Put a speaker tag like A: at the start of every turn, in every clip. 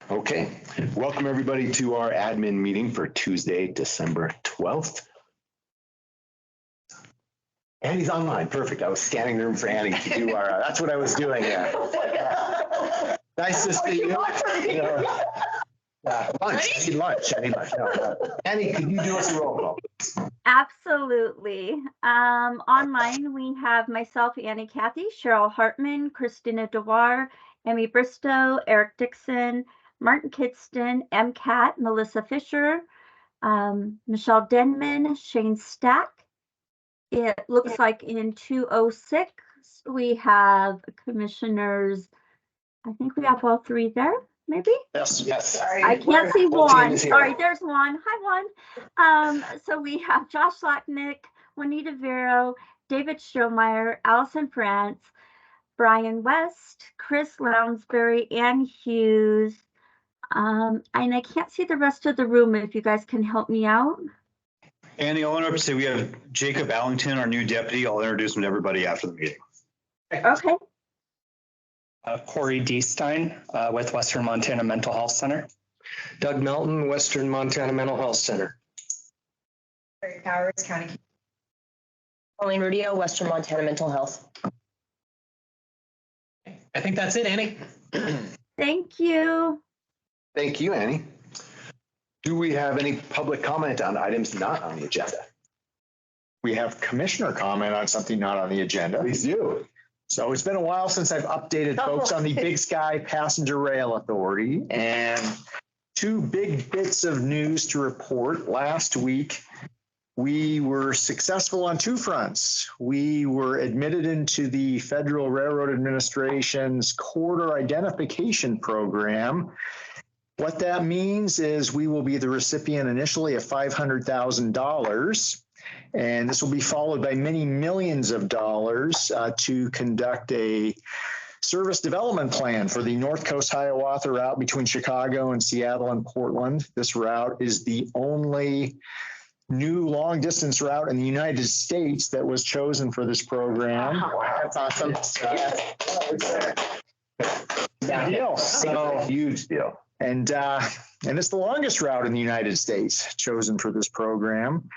A: Okay, welcome everybody to our admin meeting for Tuesday, December 12th. Annie's online, perfect. I was scanning the room for Annie to do our, that's what I was doing, yeah. Nice to see you. Lunch, I need lunch. No. Annie, could you do us a roll call?
B: Absolutely. Online, we have myself, Annie Cathy, Cheryl Hartman, Christina Dewar, Emmy Bristow, Eric Dixon, Martin Kidston, MCAT, Melissa Fisher, Michelle Denman, Shane Stack. It looks like in 206, we have commissioners. I think we have all three there, maybe?
A: Yes.
B: Sorry, I can't see Juan. Sorry, there's Juan. Hi, Juan. So we have Josh Lacknick, Juanita Vero, David Strohmeyer, Allison France, Brian West, Chris Lounsbury, Ann Hughes. And I can't see the rest of the room if you guys can help me out.
C: Annie, I'll interrupt to say we have Jacob Allington, our new deputy. I'll introduce him to everybody after the meeting.
B: Okay.
D: Corey D. Stein with Western Montana Mental Health Center.
E: Doug Melton, Western Montana Mental Health Center.
F: Barry Powers, County. Pauline Rudio, Western Montana Mental Health.
D: I think that's it, Annie.
B: Thank you.
A: Thank you, Annie. Do we have any public comment on items not on the agenda?
G: We have commissioner comment on something not on the agenda.
A: Please do.
G: So it's been a while since I've updated folks on the Big Sky Passenger Rail Authority, and two big bits of news to report. Last week, we were successful on two fronts. We were admitted into the Federal Railroad Administration's corridor identification program. What that means is we will be the recipient initially of $500,000. And this will be followed by many millions of dollars to conduct a service development plan for the North Coast Hiawatha route between Chicago and Seattle and Portland. This route is the only new long distance route in the United States that was chosen for this program.
F: Wow, that's awesome.
G: Big deal. So
A: Huge deal.
G: And it's the longest route in the United States chosen for this program.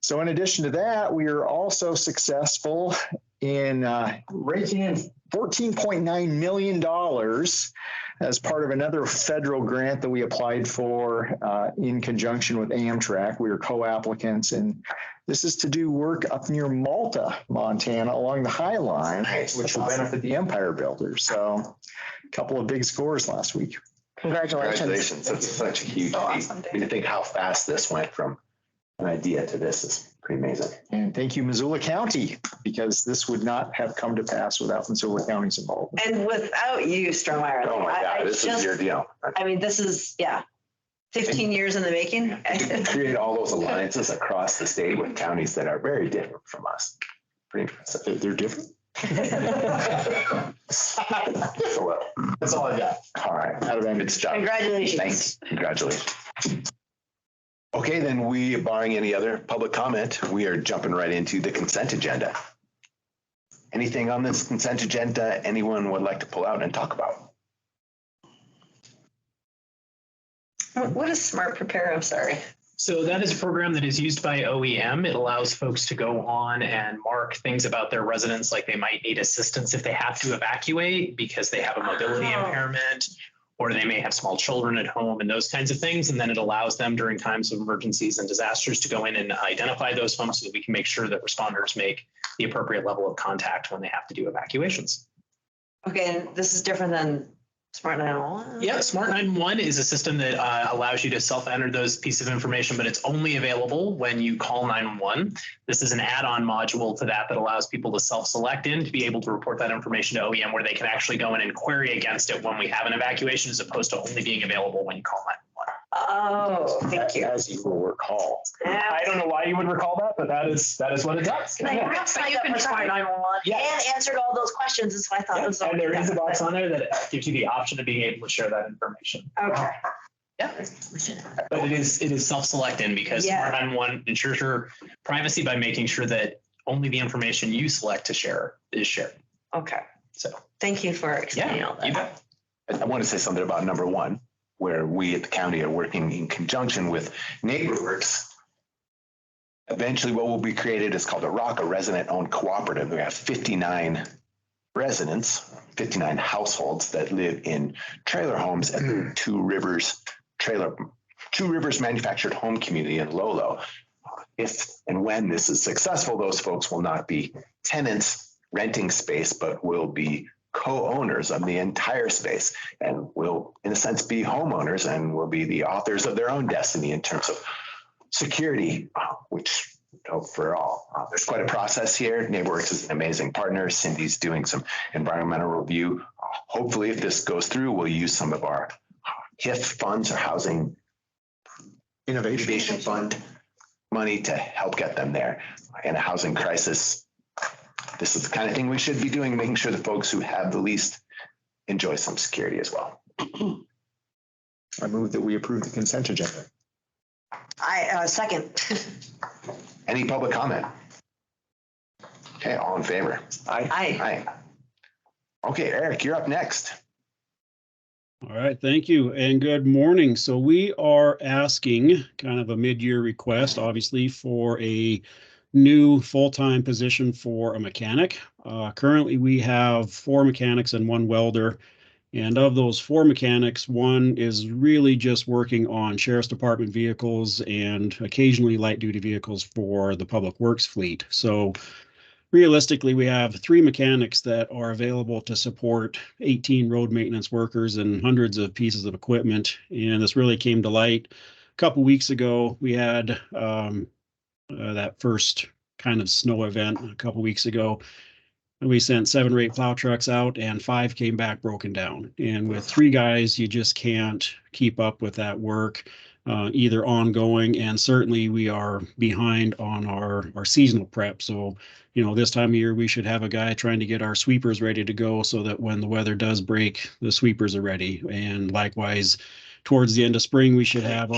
G: So in addition to that, we are also successful in raking in $14.9 million as part of another federal grant that we applied for in conjunction with Amtrak. We are co-applicants, and this is to do work up near Malta, Montana, along the High Line, which will benefit the Empire Builders. So a couple of big scores last week.
F: Congratulations.
A: That's such a huge feat.
F: Awesome,
A: I mean, to think how fast this went from an idea to this is pretty amazing.
G: And thank you, Missoula County, because this would not have come to pass without Missoula County's involvement.
H: And without you, Strohmeyer.
A: Oh my God, this is your deal.
H: I mean, this is, 15 years in the making.
A: To create all those alliances across the state with counties that are very different from us. Pretty impressive.
G: They're different.
A: So, that's all I got. All right.
G: Out of
A: Good job.
H: Congratulations.
A: Thanks. Congratulations. Okay, then we, barring any other public comment, we are jumping right into the consent agenda. Anything on this consent agenda anyone would like to pull out and talk about?
H: What is Smart Prepare? I'm sorry.
D: So that is a program that is used by OEM. It allows folks to go on and mark things about their residents, like they might need assistance if they have to evacuate because they have a mobility impairment, or they may have small children at home and those kinds of things. And then it allows them during times of emergencies and disasters to go in and identify those homes so that we can make sure that responders make the appropriate level of contact when they have to do evacuations.
H: Okay, and this is different than Smart 911?
D: Yeah, Smart 911 is a system that allows you to self-enter those pieces of information, but it's only available when you call 911. This is an add-on module to that allows people to self-select in to be able to report that information to OEM, where they can actually go in and query against it when we have an evacuation, as opposed to only being available when you call 911.
H: Oh, thank you.
G: As you will recall.
D: I don't know why you would recall that, but that is what it does.
H: I have signed up for Smart 911 and answered all those questions, and so I thought it was.
D: And there is a box on there that gives you the option of being able to share that information.
H: Okay.
D: Yeah. But it is self-selecting because Smart 911 ensures your privacy by making sure that only the information you select to share is shared.
H: Okay.
D: So
H: thank you for explaining all that.
D: You bet.
A: I want to say something about number one. where we at the county are working in conjunction with NeighborWorks. Eventually, what will be created is called a ROC, a resident-owned cooperative. We have 59 residents, 59 households that live in trailer homes at the Two Rivers Manufactured Home Community in Lolo. If and when this is successful, those folks will not be tenants renting space, but will be co-owners of the entire space and will, in a sense, be homeowners and will be the authors of their own destiny in terms of security, which for all. There's quite a process here. NeighborWorks is an amazing partner. Cindy's doing some environmental review. Hopefully, if this goes through, we'll use some of our HIF funds or Housing Innovation Fund money to help get them there. In a housing crisis, this is the kind of thing we should be doing, making sure the folks who have the least enjoy some security as well.
G: I move that we approve the consent agenda.
H: I second.
A: Any public comment? Okay, all in favor?
G: Aye.
H: Aye.
A: Aye. Okay, Eric, you're up next.
I: All right, thank you and good morning. So we are asking kind of a mid-year request, obviously, for a new full-time position for a mechanic. Currently, we have 4 mechanics and 1 welder. And of those 4 mechanics, 1 is really just working on Sheriff's Department vehicles and occasionally light-duty vehicles for the Public Works fleet. So realistically, we have 3 mechanics that are available to support 18 road maintenance workers and hundreds of pieces of equipment. And this really came to light a couple weeks ago. We had that first kind of snow event a couple weeks ago. We sent 7 or 8 plow trucks out and 5 came back broken down. And with 3 guys, you just can't keep up with that work, either ongoing, and certainly we are behind on our seasonal prep. So, you know, this time of year, we should have a guy trying to get our sweepers ready to go so that when the weather does break, the sweepers are ready. And likewise, towards the end of spring, we should have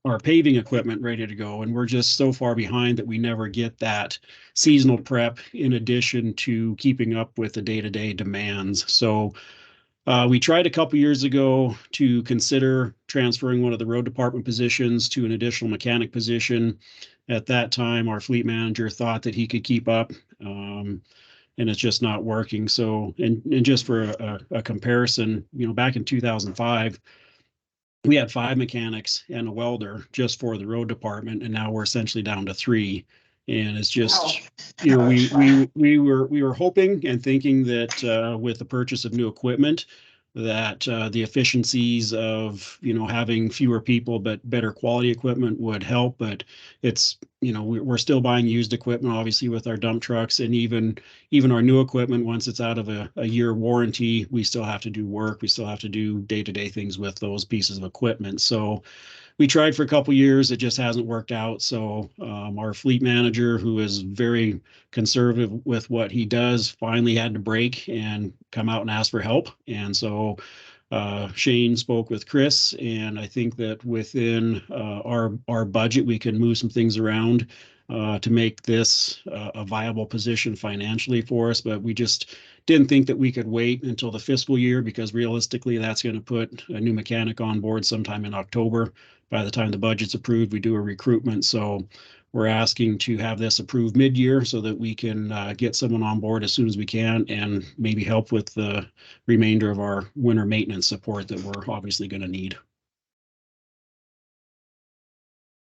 I: our paving equipment ready to go. And we're just so far behind that we never get that seasonal prep in addition to keeping up with the day-to-day demands. So we tried a couple years ago to consider transferring one of the road department positions to an additional mechanic position. At that time, our fleet manager thought that he could keep up, and it's just not working. So, and just for a comparison, you know, back in 2005, we had 5 mechanics and a welder just for the road department, and now we're essentially down to 3. And it's just, you know, we were hoping and thinking that with the purchase of new equipment, that the efficiencies of, you know, having fewer people but better quality equipment would help. But it's, you know, we're still buying used equipment, obviously, with our dump trucks, and even our new equipment, once it's out of a year warranty, we still have to do work. We still have to do day-to-day things with those pieces of equipment. So we tried for a couple years. It just hasn't worked out. So our fleet manager, who is very conservative with what he does, finally had to break and come out and ask for help. And so Shane spoke with Chris, and I think that within our budget, we can move some things around to make this a viable position financially for us. But we just didn't think that we could wait until the fiscal year, because realistically, that's going to put a new mechanic on board sometime in October. By the time the budget's approved, we do a recruitment. So we're asking to have this approved mid-year so that we can get someone on board as soon as we can and maybe help with the remainder of our winter maintenance support that we're obviously going to need.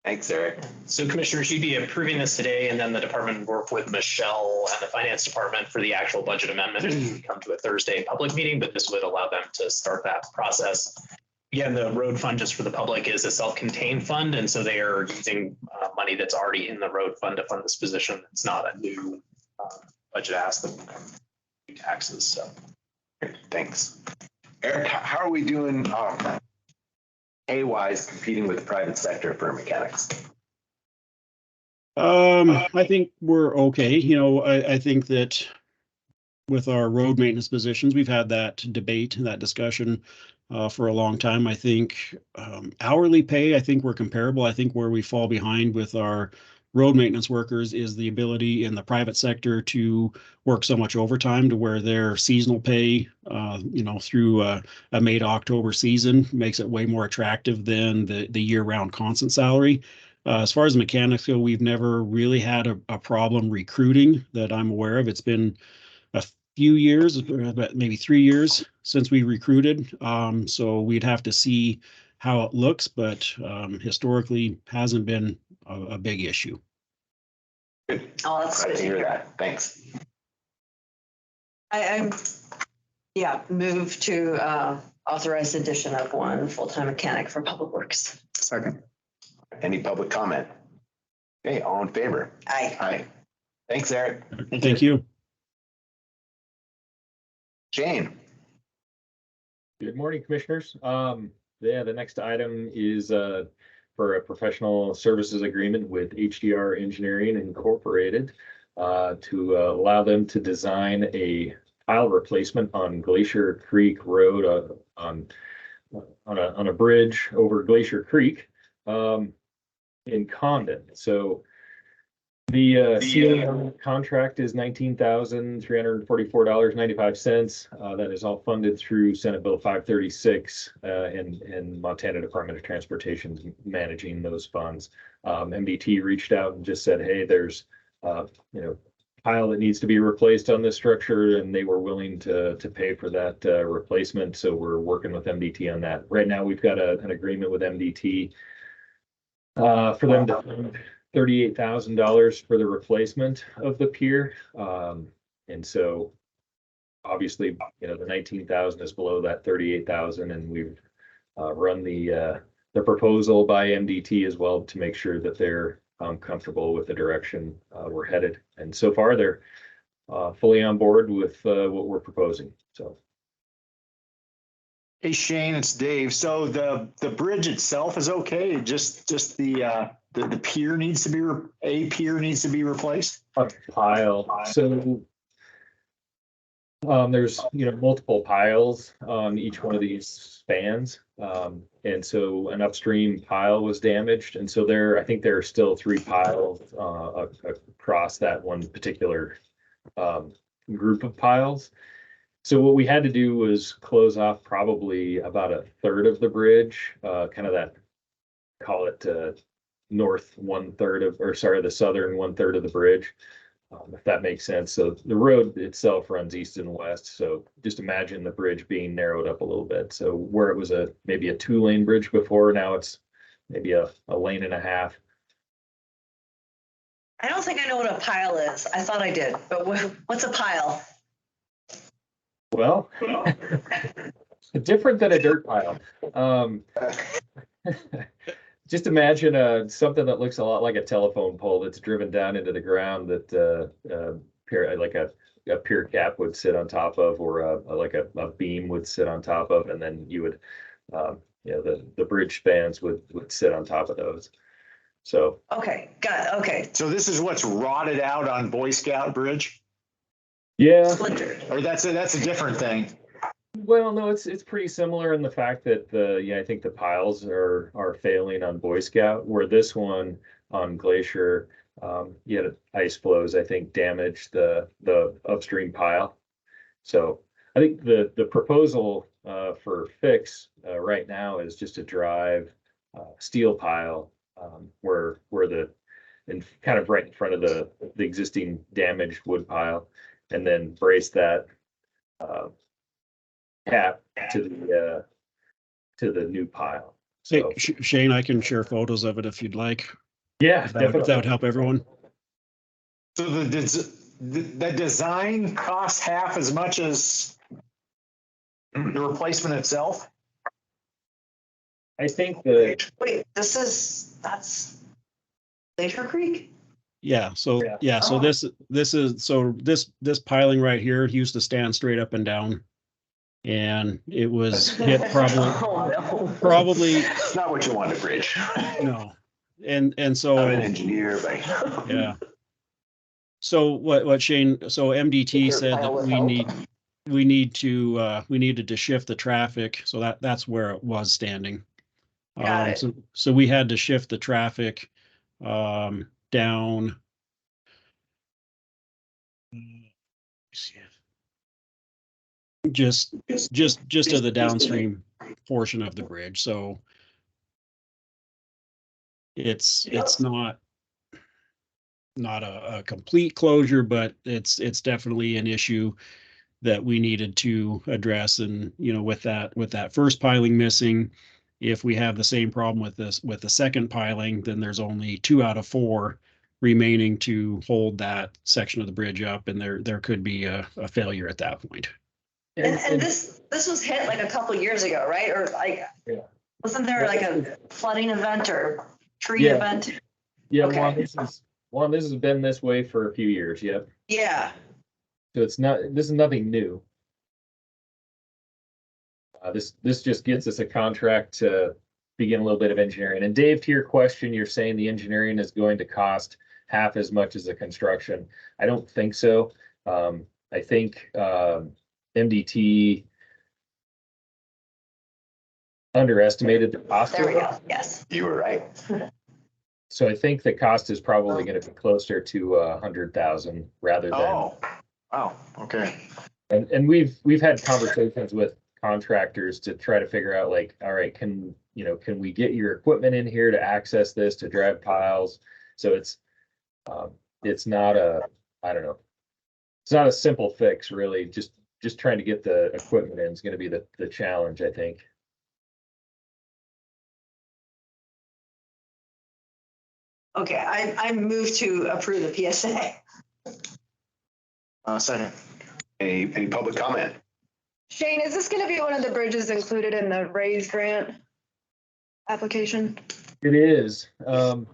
A: Thanks, Eric.
D: So commissioners, you'd be approving this today, and then the department would work with Michelle and the finance department for the actual budget amendment. It would come to a Thursday public meeting, but this would allow them to start that process. Again, the road fund, just for the public, is a self-contained fund, and so they are using money that's already in the road fund to fund this position. It's not a new budget ask of new taxes. So,
A: Thanks, Eric. How are we doing pay-wise competing with the private sector for mechanics?
I: I think we're okay. You know, I think that with our road maintenance positions, we've had that debate, that discussion for a long time. I think hourly pay, I think we're comparable. I think where we fall behind with our road maintenance workers is the ability in the private sector to work so much overtime to where their seasonal pay, through a May to October season makes it way more attractive than the year-round constant salary. As far as mechanics go, we've never really had a problem recruiting that I'm aware of. It's been a few years, about maybe 3 years since we recruited. So we'd have to see how it looks, but historically hasn't been a big issue.
H: Oh, that's
A: Glad
H: good
A: to
H: to
A: hear
H: hear.
A: that. Thanks.
H: I'm, yeah, move to authorize addition of one full-time mechanic for Public Works.
G: Second.
A: Any public comment? Okay, all in favor?
H: Aye.
A: Aye. Thanks, Eric.
I: Thank you.
A: Shane.
J: Good morning, commissioners. The next item is for a professional services agreement with HDR Engineering Incorporated to allow them to design a tile replacement on Glacier Creek Road on a bridge over Glacier Creek in Condon. So the CM contract is $19,344.95. That is all funded through Senate Bill 536 and Montana Department of Transportation managing those funds. MDT reached out and just said, hey, there's pile that needs to be replaced on this structure, and they were willing to pay for that replacement. So we're working with MDT on that. Right now, we've got an agreement with MDT for them to fund $38,000 for the replacement of the pier. And so obviously, the 19,000 is below that 38,000, and we've run the proposal by MDT as well to make sure that they're comfortable with the direction we're headed. And so far, they're fully on board with what we're proposing. So.
G: Hey, Shane, it's Dave. So the bridge itself is okay. Just the pier needs to be pier needs to be replaced.
J: A pile. So there's multiple piles on each one of these spans, and so an upstream pile was damaged, and so I think there are still 3 piles across that one particular group of piles. So what we had to do was close off probably about a third of the bridge, kind of that, call it north 1/3 of, or sorry, the southern 1/3 of the bridge, if that makes sense. So the road itself runs east and west. So just imagine the bridge being narrowed up a little bit. So where it was maybe a 2-lane bridge before, now it's maybe a lane and a half.
H: I don't think I know what a pile is. I thought I did, but what's a pile?
J: Well, different than a dirt pile. Just imagine something that looks a lot like a telephone pole that's driven down into the ground that like a pier cap would sit on top of, or like a beam would sit on top of, and then you would, the bridge spans would sit on top of those. So.
H: Okay, got it. Okay.
G: So this is what's rotted out on Boy Scout Bridge?
J: Yeah.
H: Splintered.
G: Or that's a different thing.
J: Well, no, it's pretty similar in the fact that I think the piles are failing on Boy Scout, where this one on Glacier, ice flows, I think, damaged the upstream pile. So I think the proposal for fix right now is just to drive steel pile where kind of right in front of the existing damaged wood pile, and then brace that cap to the new pile. So,
I: Hey, Shane, I can share photos of it if you'd like.
J: yeah,
I: If
J: definitely.
I: that would help everyone.
G: So the design costs half as much as the replacement itself?
J: I think
H: Wait, that's Glacier Creek?
I: Yeah. So
H: Oh.
I: this piling right here used to stand straight up and down, and it was hit probably
A: It's not what you want to bridge.
I: no, and so
A: I'm an engineer, but.
I: yeah. So what Shane? So MDT said that we needed to shift the traffic, so that's where it was standing.
H: Got it.
I: So we had to shift the traffic down. Just to the downstream portion of the bridge. So it's not a complete closure, but it's definitely an issue that we needed to address. And, you know, with that first piling missing, if we have the same problem with the second piling, then there's only 2 out of 4 remaining to hold that section of the bridge up, and there could be a failure at that point.
H: And this was hit like a couple years ago, right? Or like, wasn't there like a flooding event or tree event?
J: Yeah,
H: Okay.
J: this has been this way for a few years. Yep.
H: Yeah.
J: So this is nothing new. This just gets us a contract to begin a little bit of engineering. And Dave, to your question, you're saying the engineering is going to cost half as much as the construction. I don't think so. I think MDT underestimated the cost.
H: There we go. Yes.
A: You were right.
J: So I think the cost is probably going to be closer to 100,000 rather than.
G: Oh, wow. Okay.
J: And we've had conversations with contractors to try to figure out, like, all right, can we get your equipment in here to access this, to drive piles? So it's not I don't know. It's not a simple fix, really. Just trying to get the equipment in is going to be the challenge, I think.
H: Okay, I move to approve the PSA.
G: Second.
A: Any public comment?
F: Shane, is this going to be one of the bridges included in the RAISE grant application?
J: It is.
A: 5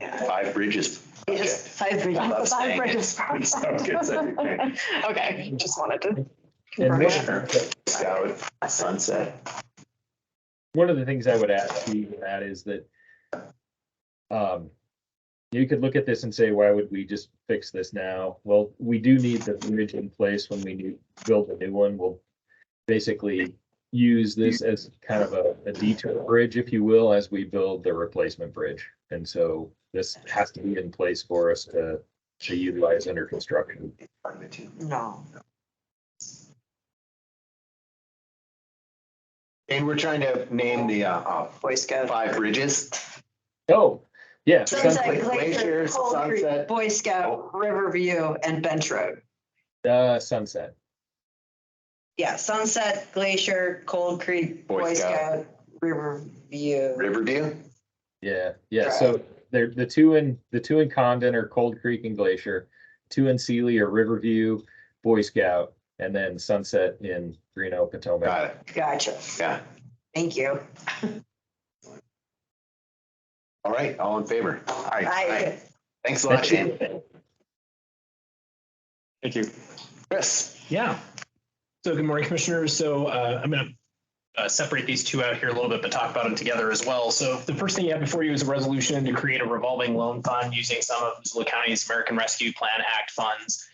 A: bridges.
H: Just 5 bridges.
A: Love
F: Five
A: saying
F: bridges.
A: Sounds good, Secretary.
F: Okay, just wanted to.
J: And
A: Commissioner, Scout, Sunset.
J: one of the things I would add to that is that you could look at this and say, why would we just fix this now? Well, we do need the bridge in place when we build a new one. We'll basically use this as kind of a detour bridge, if you will, as we build the replacement bridge. And so this has to be in place for us to utilize under construction.
H: No.
A: And we're trying to name the
H: Boy Scout.
A: 5 bridges.
J: Oh, yeah.
H: Sunset, Glacier,
A: Glacier,
H: Cold Creek,
A: Sunset.
H: Boy Scout, Riverview, and Bench Road.
J: Sunset.
H: Yeah, Sunset, Glacier, Cold Creek,
A: Boy
H: Boy
A: Scout.
H: Scout, Riverview.
A: Riverview?
J: Yeah.
H: Right.
J: So they're the two in Condon are Cold Creek and Glacier, 2 in Sealy are Riverview, Boy Scout, and then Sunset in Reno, Potomac.
A: Got it.
H: Gotcha.
A: Yeah.
H: Thank you.
A: All right, all in favor?
H: Aye.
A: Thanks a lot, Shane.
G: Thank you.
A: Chris?
D: Yeah. So good morning, Commissioners. So I'm going to separate these two out here a little bit, but talk about them together as well. So the first thing you have before you is a resolution to create a revolving loan fund using some of Missoula County's American Rescue Plan Act funds.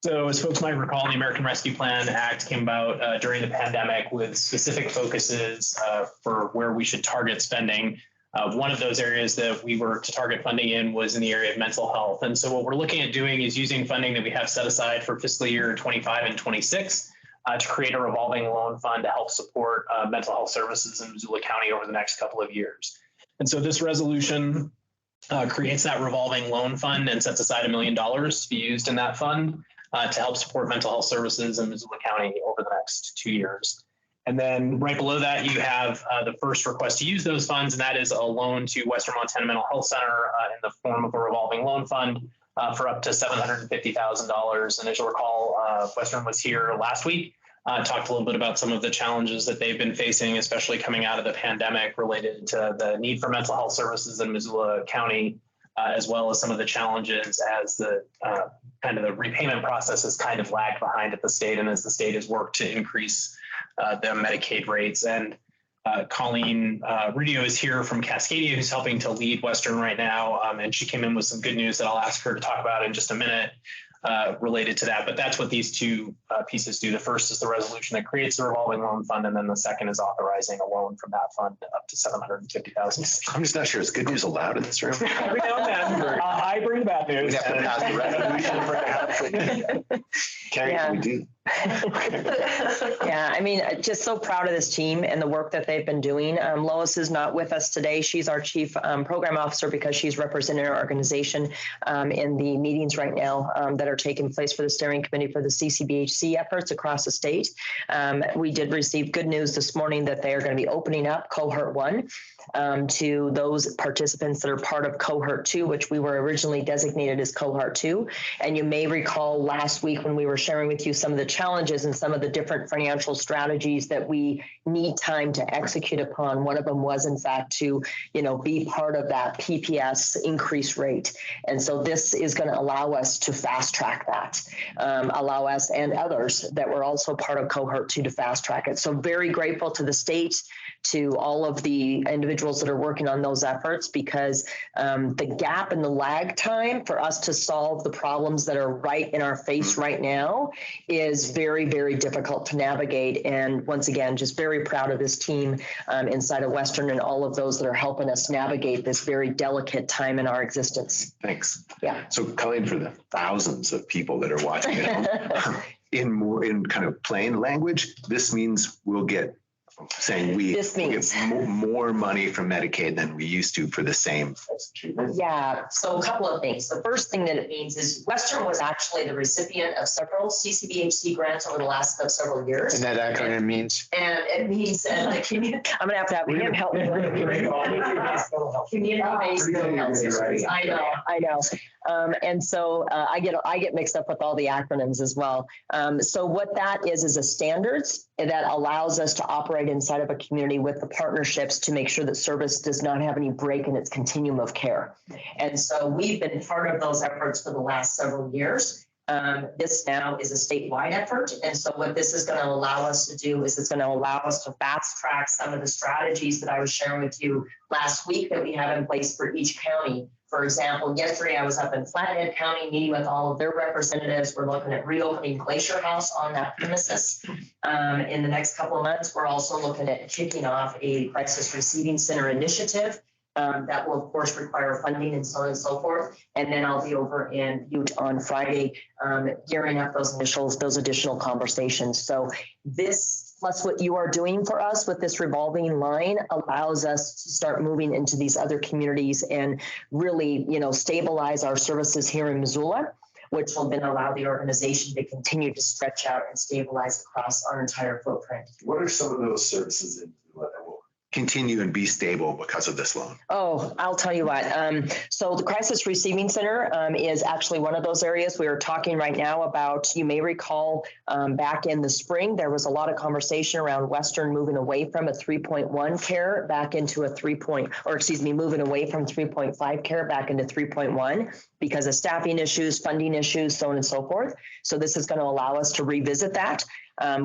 D: So as folks might recall, the American Rescue Plan Act came about during the pandemic with specific focuses for where we should target spending. One of those areas that we were to target funding in was in the area of mental health. And so what we're looking at doing is using funding that we have set aside for fiscal year 25 and 26 to create a revolving loan fund to help support mental health services in Missoula County over the next couple of years. And so this resolution creates that revolving loan fund and sets aside $1 million to be used in that fund to help support mental health services in Missoula County over the next 2 years. And then right below that, you have the first request to use those funds, and that is a loan to Western Montana Mental Health Center in the form of a revolving loan fund for up to $750,000. And as you'll recall, Western was here last week, talked a little bit about some of the challenges that they've been facing, especially coming out of the pandemic related to the need for mental health services in Missoula County, as well as some of the challenges as the kind of the repayment process has kind of lagged behind at the state, and as the state has worked to increase the Medicaid rates. And Colleen Rudio is here from Cascadia, who's helping to lead Western right now. And she came in with some good news that I'll ask her to talk about in just a minute related to that. But that's what these two pieces do. The first is the resolution that creates the revolving loan fund, and then the second is authorizing a loan from that fund up to 750,000.
A: I'm just not sure. Is good news allowed in this room?
D: Every now and then, I bring bad
A: We'd
D: news.
A: have to pass the resolution for that. Carrie,
F: Yeah.
A: we do.
F: Yeah, I mean, just so proud of this team and the work that they've been doing. Lois is not with us today. She's our chief program officer because she's representing our organization in the meetings right now that are taking place for the steering committee for the CCBHC efforts across the state. We did receive good news this morning that they are going to be opening up cohort 1 to those participants that are part of cohort 2, which we were originally designated as cohort 2. And you may recall last week when we were sharing with you some of the challenges and some of the different financial strategies that we need time to execute upon. One of them was, in fact, to, be part of that PPS increase rate. And so this is going to allow us to fast track that, allow us and others that were also part of cohort 2 to fast track it. So very grateful to the state, to all of the individuals that are working on those efforts, because the gap and the lag time for us to solve the problems that are right in our face right now is very, very difficult to navigate. And once again, just very proud of this team inside of Western and all of those that are helping us navigate this very delicate time in our existence.
A: Thanks.
F: Yeah.
A: So Colleen, for the thousands of people that are watching at home, in kind of plain language, this means we'll get more money from Medicaid than we used to for the same treatment.
F: Yeah, so a couple of things. The first thing that it means is Western was actually the recipient of several CCBHC grants over the last several years.
E: And that acronym means?
F: And it means, I'm going to have him help me. Community-based health systems. I know. And so I get mixed up with all the acronyms as well. So what that is a standards that allows us to operate inside of a community with the partnerships to make sure that service does not have any break in its continuum of care. And so we've been part of those efforts for the last several years. This now is a statewide effort. And so what this is going to allow us to do is it's going to allow us to fast track some of the strategies that I was sharing with you last week that we have in place for each county. For example, yesterday I was up in Flathead County meeting with all of their representatives. We're looking at reopening Glacier House on that premises. In the next couple of months, we're also looking at kicking off a crisis receiving center initiative that will, of course, require funding and so on and so forth. And then I'll be over in Butte on Friday, gearing up those additional conversations. So this, plus what you are doing for us with this revolving line, allows us to start moving into these other communities and really, stabilize our services here in Missoula, which will then allow the organization to continue to stretch out and stabilize across our entire footprint.
A: What are some of those services in Missoula that will continue and be stable because of this loan?
F: Oh, I'll tell you what. So the Crisis Receiving Center is actually one of those areas we are talking right now about. You may recall back in the spring, there was a lot of conversation around Western moving away from a 3.1 care back into a moving away from 3.5 care back into 3.1 because of staffing issues, funding issues, so on and so forth. So this is going to allow us to revisit that.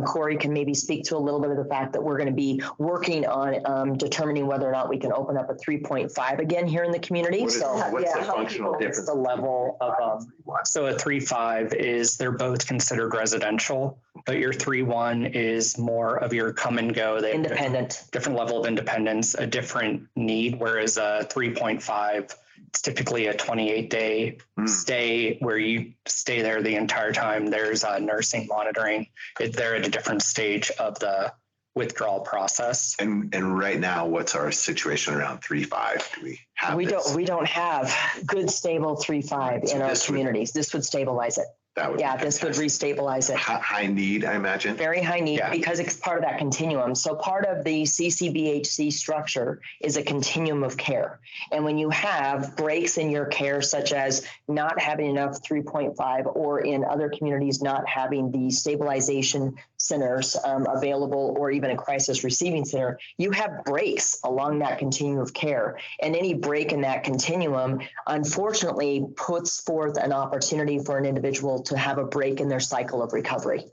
F: Corey can maybe speak to a little bit of the fact that we're going to be working on determining whether or not we can open up a 3.5 again here in the community.
A: What's the functional difference?
D: The level of, so a 3.5 is they're both considered residential, but your 3.1 is more of your come and go. They have
F: Independent.
D: different level of independence, a different need, whereas a 3.5, it's typically a 28-day stay where you stay there the entire time. There's nursing monitoring. They're at a different stage of the withdrawal process.
A: And right now, what's our situation around 3.5? Do we have
F: We don't have good stable 3.5 in our communities. This would stabilize it. This would restabilize it.
A: High need, I imagine.
F: Very high need because it's part of that continuum. So part of the CCBHC structure is a continuum of care. And when you have breaks in your care, such as not having enough 3.5 or in other communities not having the stabilization centers available or even a crisis receiving center, you have breaks along that continuum of care. And any break in that continuum, unfortunately, puts forth an opportunity for an individual to have a break in their cycle of recovery.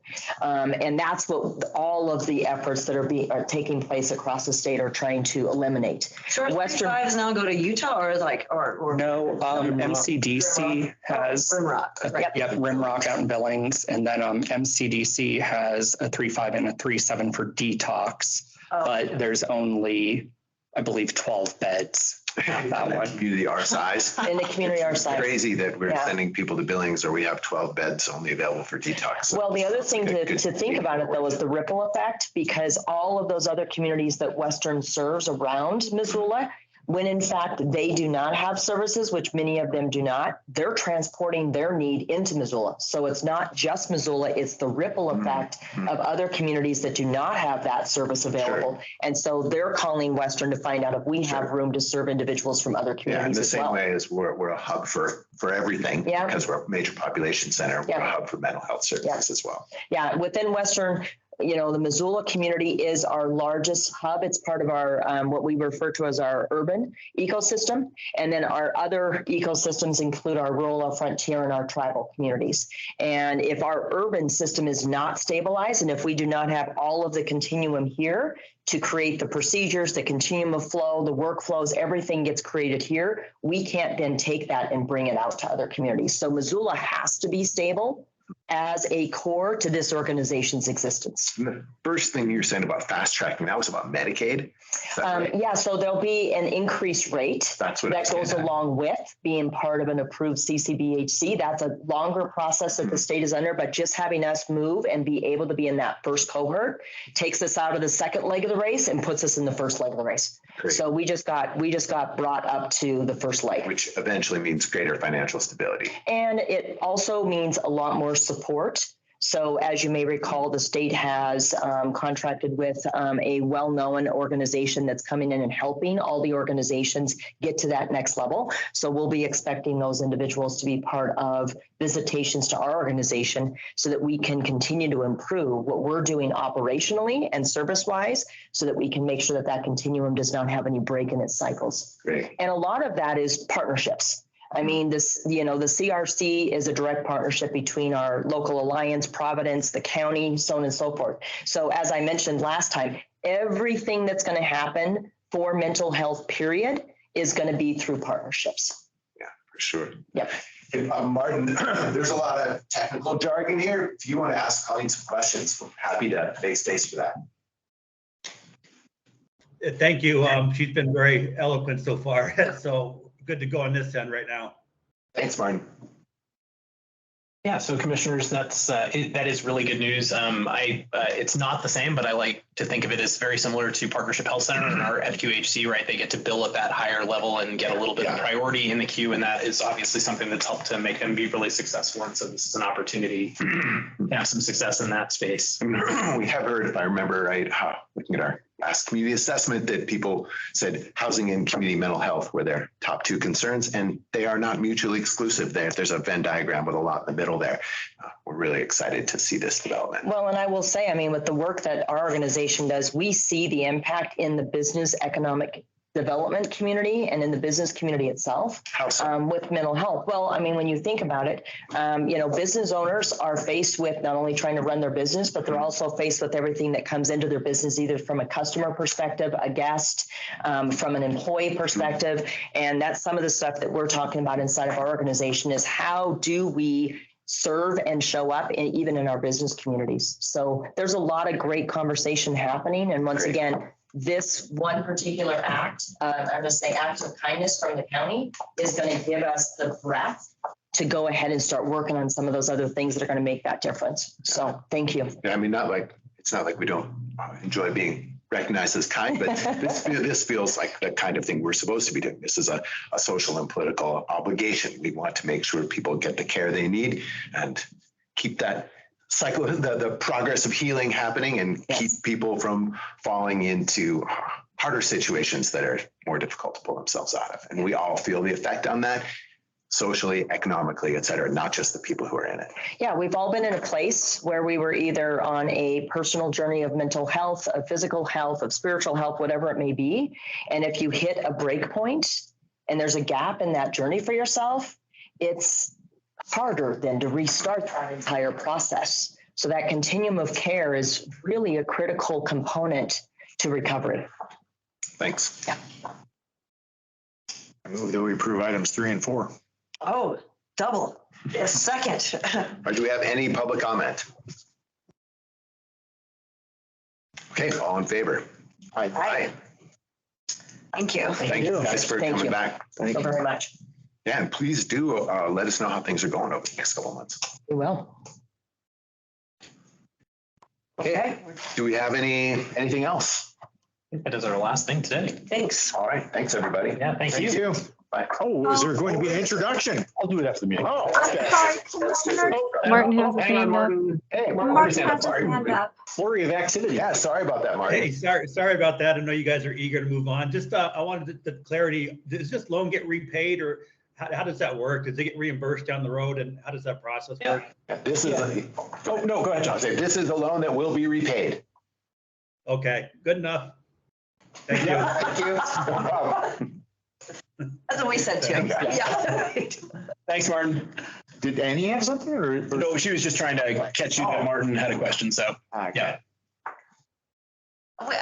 F: And that's what all of the efforts that are taking place across the state are trying to eliminate.
H: So Western 3.5s now go to Utah or
D: no, MCDC has
H: Rimrock. Right?
D: Yep, Rimrock out in Billings, and then MCDC has a 3.5 and a 3.7 for detox, but there's only
E: I believe 12 beds. That one.
A: Community our size.
F: In the community our size.
A: Crazy that we're
F: Yeah.
A: sending people to Billings or we have 12 beds only available for detox.
F: Well, the other thing
A: Good-
F: to
A: good
F: think
A: thing.
F: about it though is the ripple effect, because all of those other communities that Western serves around Missoula, when in fact they do not have services, which many of them do not, they're transporting their need into Missoula. So it's not just Missoula, it's the ripple effect of other communities that do not have that service available. And so they're calling Western to find out if we have room to serve individuals from other
A: Yeah, in
F: communities
A: the
F: as
A: same
F: well.
A: way as we're a hub for everything.
F: Yeah.
A: Because we're a major population center, we're
F: Yeah.
A: a hub for mental health services as well.
F: Yeah, within Western, you know, the Missoula community is our largest hub. It's part of our, what we refer to as our urban ecosystem. And then our other ecosystems include our rural, our frontier, and our tribal communities. And if our urban system is not stabilized, and if we do not have all of the continuum here to create the procedures, the continuum of flow, the workflows, everything gets created here, we can't then take that and bring it out to other communities. So Missoula has to be stable as a core to this organization's existence.
A: And the first thing you're saying about fast tracking, that was about Medicaid. Is that right?
F: Yeah, so there'll be an increased rate
A: That's what I
F: that
A: was
F: goes
A: getting at.
F: along with being part of an approved CCBHC. That's a longer process that the state is under, but just having us move and be able to be in that first cohort takes us out of the second leg of the race and puts us in the first leg of the race.
A: Great.
F: So we just got brought up to the first leg.
A: Which eventually means greater financial stability.
F: And it also means a lot more support. So as you may recall, the state has contracted with a well-known organization that's coming in and helping all the organizations get to that next level. So we'll be expecting those individuals to be part of visitations to our organization so that we can continue to improve what we're doing operationally and service-wise so that we can make sure that that continuum does not have any break in its cycles.
A: Great.
F: And a lot of that is partnerships. I mean, this, you know, the CRC is a direct partnership between our local alliance, Providence, the county, so on and so forth. So as I mentioned last time, everything that's going to happen for mental health, period, is going to be through partnerships.
A: Yeah, for sure.
F: Yep.
A: Martin, there's a lot of technical jargon here. If you want to ask Colleen some questions, we're happy to make space for that.
K: Thank you. She's been very eloquent so far. So good to go on this end right now.
A: Thanks, Martin.
D: Yeah, so commissioners, that is really good news. It's not the same, but I like to think of it as very similar to Partnership Health Center and our FQHC, right? They get to bill at that higher level and get a little bit of priority in the queue, and that is obviously something that's helped to make them be really successful. And so this is an opportunity to have some success in that space.
A: We have heard, if I remember right, looking at our last community assessment, that people said housing and community mental health were their top two concerns, and they are not mutually exclusive. There's a Venn diagram with a lot in the middle there. We're really excited to see this development.
F: Well, and I will say, I mean, with the work that our organization does, we see the impact in the business economic development community and in the business community itself.
A: How so?
F: With mental health. Well, I mean, when you think about it, you know, business owners are faced with not only trying to run their business, but they're also faced with everything that comes into their business, either from a customer perspective, a guest, from an employee perspective. And that's some of the stuff that we're talking about inside of our organization is how do we serve and show up even in our business communities. So there's a lot of great conversation happening. And once again, this one particular act, I'm going to say act of kindness from the county is going to give us the breadth to go ahead and start working on some of those other things that are going to make that difference. So thank you.
A: Yeah, I mean, it's not like we don't enjoy being recognized as kind, but this feels like the kind of thing we're supposed to be doing. This is a social and political obligation. We want to make sure people get the care they need and keep that cycle, the progress of healing happening, and keep people from falling into harder situations that are more difficult to pull themselves out of. And we all feel the effect on that, socially, economically, et cetera, not just the people who are in it.
F: Yeah, we've all been in a place where we were either on a personal journey of mental health, of physical health, of spiritual health, whatever it may be. And if you hit a break point and there's a gap in that journey for yourself, it's harder than to restart that entire process. So that continuum of care is really a critical component to recovery.
A: Thanks.
F: Yeah.
G: I move that we approve items 3 and 4.
H: Oh, double. A second.
A: Or do we have any public comment? Okay, all in favor?
H: Aye. Thank you.
A: Thank you guys for
F: Thank
A: coming
F: you.
A: back.
F: Thank you very much.
A: Yeah, and please do let us know how things are going over the next couple of months.
F: We will.
A: Okay. Do we have anything else?
D: That is our last thing today.
H: Thanks.
A: All right. Thanks, everybody.
D: Yeah, thank you.
A: Bye.
G: Oh, is there going to be an introduction?
C: I'll do it after the meeting.
G: Oh, okay.
B: Sorry, Commissioner.
L: Martin has his
G: Hang on,
L: hand up.
G: Martin. Hey,
B: Mark has his
G: Sorry.
B: hand up.
G: Flurry of activity.
A: Yeah, sorry about that, Marty.
K: Hey, sorry about that. I know you guys are eager to move on. Just, I wanted the clarity. Does this loan get repaid or how does that work? Does it get reimbursed down the road and how does that process work?
A: This is, oh, no, go ahead, John. Say, this is a loan that will be repaid.
K: Okay, good enough. Thank you.
A: Yeah, thank you. No problem.
H: That's what we said too. Yeah.
C: Thanks, Martin.
G: Did Annie have something or?
C: No, she was just trying to catch you that Martin had a question, so.
G: Okay.
C: Yeah.
H: Wait,